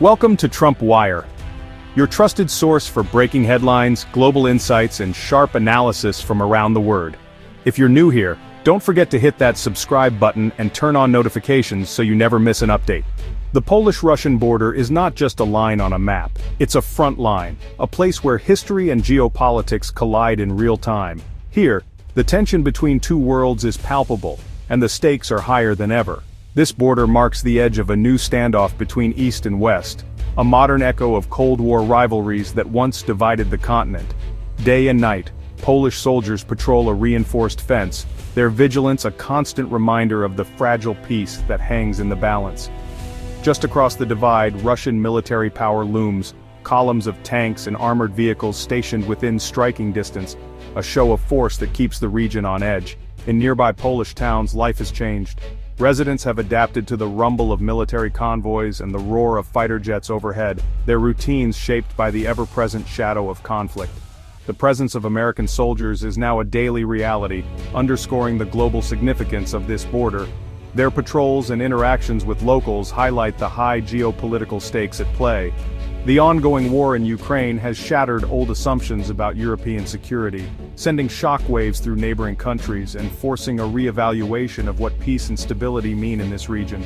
Welcome to Trump Wire, your trusted source for breaking headlines, global insights, and sharp analysis from around the world. If you're new here, don't forget to hit that subscribe button and turn on notifications so you never miss an update. The Polish-Russian border is not just a line on a map, it's a front line, a place where history and geopolitics collide in real time. Here, the tension between two worlds is palpable, and the stakes are higher than ever. This border marks the edge of a new standoff between East and West, a modern echo of Cold War rivalries that once divided the continent. Day and night, Polish soldiers patrol a reinforced fence, their vigilance a constant reminder of the fragile peace that hangs in the balance. Just across the divide, Russian military power looms, columns of tanks and armored vehicles stationed within striking distance, a show of force that keeps the region on edge. In nearby Polish towns, life has changed. Residents have adapted to the rumble of military convoys and the roar of fighter jets overhead, their routines shaped by the ever-present shadow of conflict. The presence of American soldiers is now a daily reality, underscoring the global significance of this border. Their patrols and interactions with locals highlight the high geopolitical stakes at play. The ongoing war in Ukraine has shattered old assumptions about European security, sending shockwaves through neighboring countries and forcing a re-evaluation of what peace and stability mean in this region.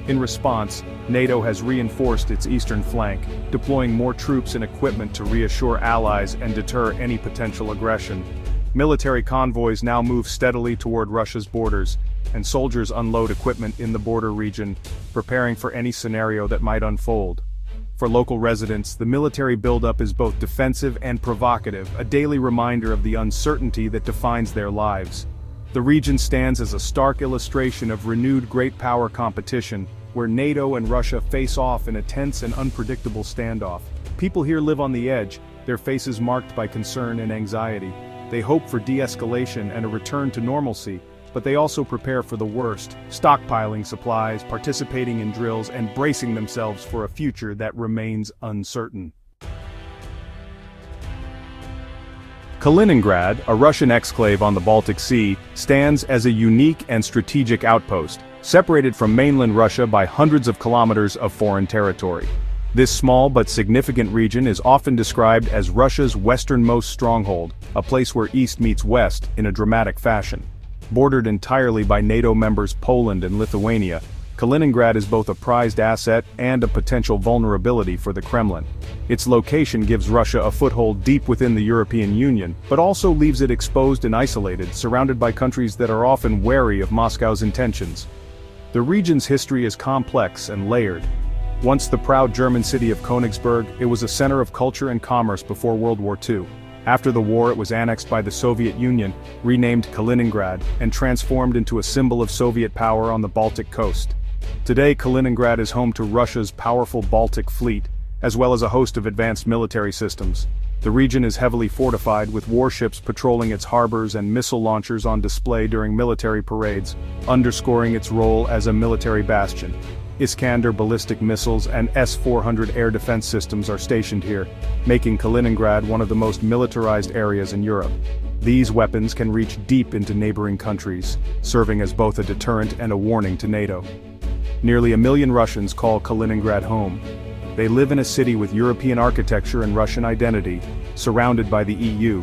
In response, NATO has reinforced its eastern flank, deploying more troops and equipment to reassure allies and deter any potential aggression. Military convoys now move steadily toward Russia's borders, and soldiers unload equipment in the border region, preparing for any scenario that might unfold. For local residents, the military buildup is both defensive and provocative, a daily reminder of the uncertainty that defines their lives. The region stands as a stark illustration of renewed great power competition, where NATO and Russia face off in a tense and unpredictable standoff. People here live on the edge, their faces marked by concern and anxiety. They hope for de-escalation and a return to normalcy, but they also prepare for the worst, stockpiling supplies, participating in drills, and bracing themselves for a future that remains uncertain. Kaliningrad, a Russian exclave on the Baltic Sea, stands as a unique and strategic outpost, separated from mainland Russia by hundreds of kilometers of foreign territory. This small but significant region is often described as Russia's westernmost stronghold, a place where East meets West in a dramatic fashion. Bordered entirely by NATO members Poland and Lithuania, Kaliningrad is both a prized asset and a potential vulnerability for the Kremlin. Its location gives Russia a foothold deep within the European Union, but also leaves it exposed and isolated, surrounded by countries that are often wary of Moscow's intentions. The region's history is complex and layered. Once the proud German city of Königsberg, it was a center of culture and commerce before World War II. After the war, it was annexed by the Soviet Union, renamed Kaliningrad, and transformed into a symbol of Soviet power on the Baltic coast. Today, Kaliningrad is home to Russia's powerful Baltic fleet, as well as a host of advanced military systems. The region is heavily fortified, with warships patrolling its harbors and missile launchers on display during military parades, underscoring its role as a military bastion. Iskander ballistic missiles and S-400 air defense systems are stationed here, making Kaliningrad one of the most militarized areas in Europe. These weapons can reach deep into neighboring countries, serving as both a deterrent and a warning to NATO. Nearly 1 million Russians call Kaliningrad home. They live in a city with European architecture and Russian identity, surrounded by the EU.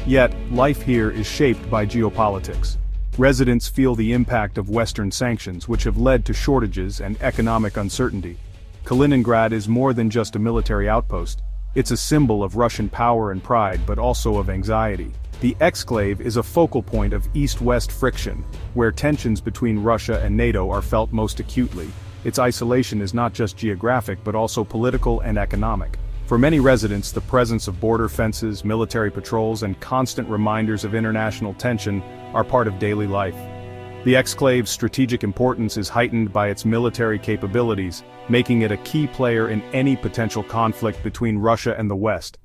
Yet, life here is shaped by geopolitics. Residents feel the impact of Western sanctions, which have led to shortages and economic uncertainty. Kaliningrad is more than just a military outpost. It's a symbol of Russian power and pride, but also of anxiety. The exclave is a focal point of East-West friction, where tensions between Russia and NATO are felt most acutely. Its isolation is not just geographic, but also political and economic. For many residents, the presence of border fences, military patrols, and constant reminders of international tension are part of daily life. The exclave's strategic importance is heightened by its military capabilities, making it a key player in any potential conflict between Russia and the West.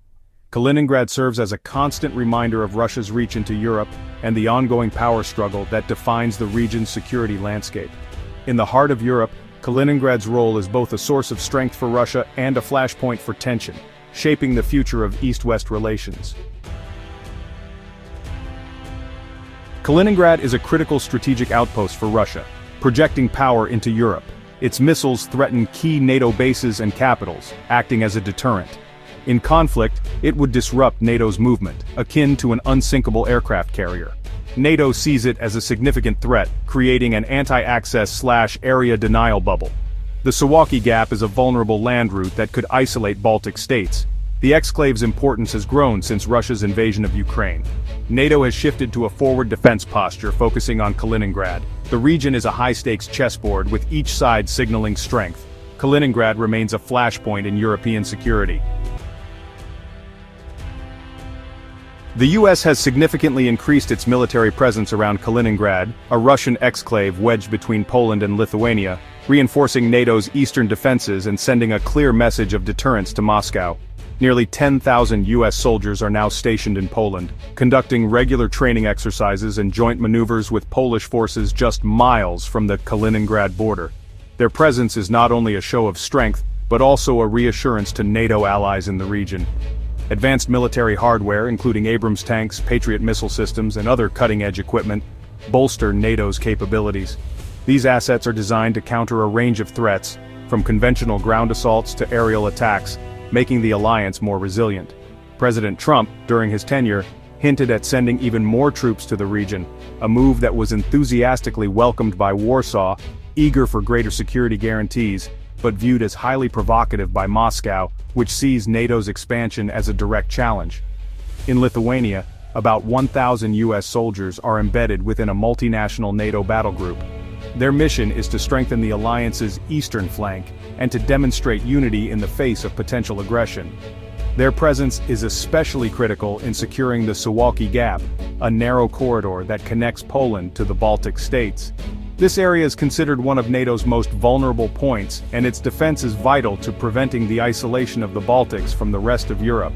Kaliningrad serves as a constant reminder of Russia's reach into Europe and the ongoing power struggle that defines the region's security landscape. In the heart of Europe, Kaliningrad's role is both a source of strength for Russia and a flashpoint for tension, shaping the future of East-West relations. Kaliningrad is a critical strategic outpost for Russia, projecting power into Europe. Its missiles threaten key NATO bases and capitals, acting as a deterrent. In conflict, it would disrupt NATO's movement, akin to an unsinkable aircraft carrier. NATO sees it as a significant threat, creating an anti-access/area denial bubble. The Suwalki Gap is a vulnerable land route that could isolate Baltic states. The exclave's importance has grown since Russia's invasion of Ukraine. NATO has shifted to a forward defense posture focusing on Kaliningrad. The region is a high-stakes chessboard with each side signaling strength. Kaliningrad remains a flashpoint in European security. The US has significantly increased its military presence around Kaliningrad, a Russian exclave wedged between Poland and Lithuania, reinforcing NATO's eastern defenses and sending a clear message of deterrence to Moscow. Nearly 10,000 US soldiers are now stationed in Poland, conducting regular training exercises and joint maneuvers with Polish forces just miles from the Kaliningrad border. Their presence is not only a show of strength, but also a reassurance to NATO allies in the region. Advanced military hardware, including Abrams tanks, Patriot missile systems, and other cutting-edge equipment, bolster NATO's capabilities. These assets are designed to counter a range of threats, from conventional ground assaults to aerial attacks, making the alliance more resilient. President Trump, during his tenure, hinted at sending even more troops to the region, a move that was enthusiastically welcomed by Warsaw, eager for greater security guarantees, but viewed as highly provocative by Moscow, which sees NATO's expansion as a direct challenge. In Lithuania, about 1,000 US soldiers are embedded within a multinational NATO battle group. Their mission is to strengthen the alliance's eastern flank and to demonstrate unity in the face of potential aggression. Their presence is especially critical in securing the Suwalki Gap, a narrow corridor that connects Poland to the Baltic states. This area is considered one of NATO's most vulnerable points, and its defense is vital to preventing the isolation of the Baltics from the rest of Europe.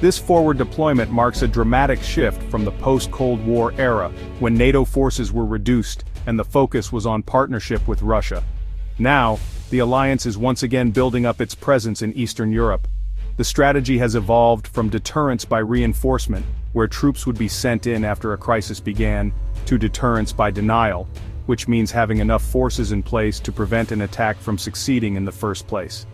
This forward deployment marks a dramatic shift from the post-Cold War era, when NATO forces were reduced and the focus was on partnership with Russia. Now, the alliance is once again building up its presence in Eastern Europe. The strategy has evolved from deterrence by reinforcement, where troops would be sent in after a crisis began, to deterrence by denial, which means having enough forces in place to prevent an attack from succeeding in the first place.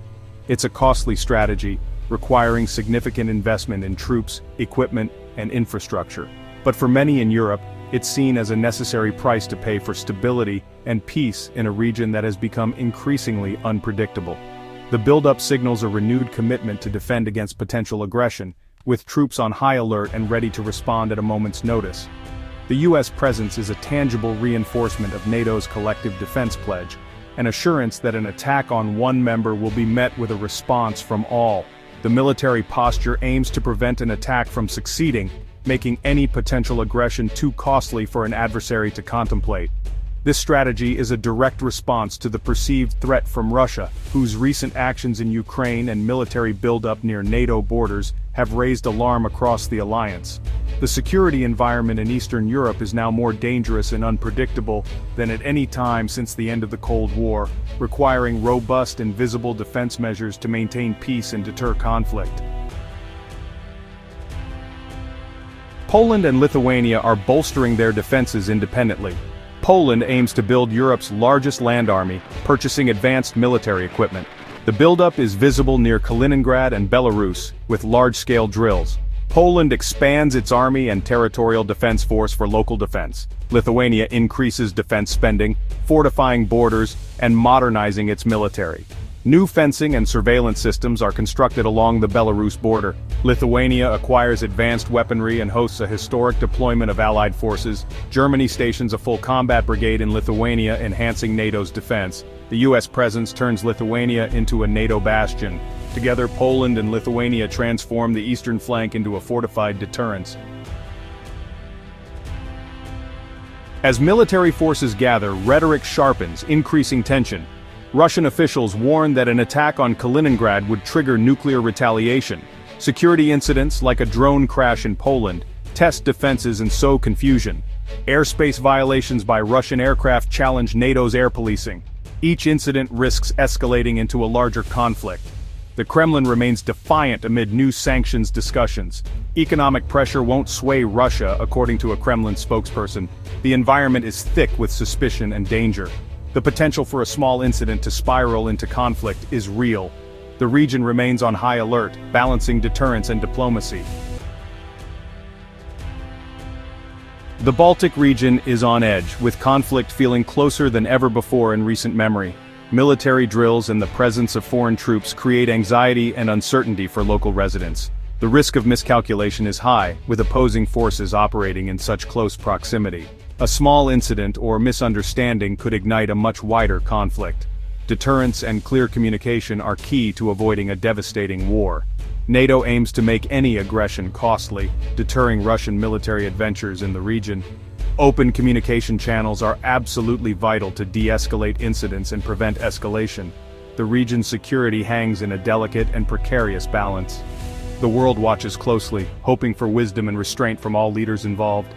It's a costly strategy, requiring significant investment in troops, equipment, and infrastructure. But for many in Europe, it's seen as a necessary price to pay for stability and peace in a region that has become increasingly unpredictable. The buildup signals a renewed commitment to defend against potential aggression, with troops on high alert and ready to respond at a moment's notice. The US presence is a tangible reinforcement of NATO's collective defense pledge, an assurance that an attack on one member will be met with a response from all. The military posture aims to prevent an attack from succeeding, making any potential aggression too costly for an adversary to contemplate. This strategy is a direct response to the perceived threat from Russia, whose recent actions in Ukraine and military buildup near NATO borders have raised alarm across the alliance. The security environment in Eastern Europe is now more dangerous and unpredictable than at any time since the end of the Cold War, requiring robust and visible defense measures to maintain peace and deter conflict. Poland and Lithuania are bolstering their defenses independently. Poland aims to build Europe's largest land army, purchasing advanced military equipment. The buildup is visible near Kaliningrad and Belarus, with large-scale drills. Poland expands its army and territorial defense force for local defense. Lithuania increases defense spending, fortifying borders, and modernizing its military. New fencing and surveillance systems are constructed along the Belarus border. Lithuania acquires advanced weaponry and hosts a historic deployment of Allied forces. Germany stations a full combat brigade in Lithuania, enhancing NATO's defense. The US presence turns Lithuania into a NATO bastion. Together, Poland and Lithuania transform the eastern flank into a fortified deterrence. As military forces gather, rhetoric sharpens, increasing tension. Russian officials warn that an attack on Kaliningrad would trigger nuclear retaliation. Security incidents, like a drone crash in Poland, test defenses and sow confusion. Airspace violations by Russian aircraft challenge NATO's air policing. Each incident risks escalating into a larger conflict. The Kremlin remains defiant amid new sanctions discussions. Economic pressure won't sway Russia, according to a Kremlin spokesperson. The environment is thick with suspicion and danger. The potential for a small incident to spiral into conflict is real. The region remains on high alert, balancing deterrence and diplomacy. The Baltic region is on edge, with conflict feeling closer than ever before in recent memory. Military drills and the presence of foreign troops create anxiety and uncertainty for local residents. The risk of miscalculation is high, with opposing forces operating in such close proximity. A small incident or misunderstanding could ignite a much wider conflict. Deterrence and clear communication are key to avoiding a devastating war. NATO aims to make any aggression costly, deterring Russian military adventures in the region. Open communication channels are absolutely vital to de-escalate incidents and prevent escalation. The region's security hangs in a delicate and precarious balance. The world watches closely, hoping for wisdom and restraint from all leaders involved.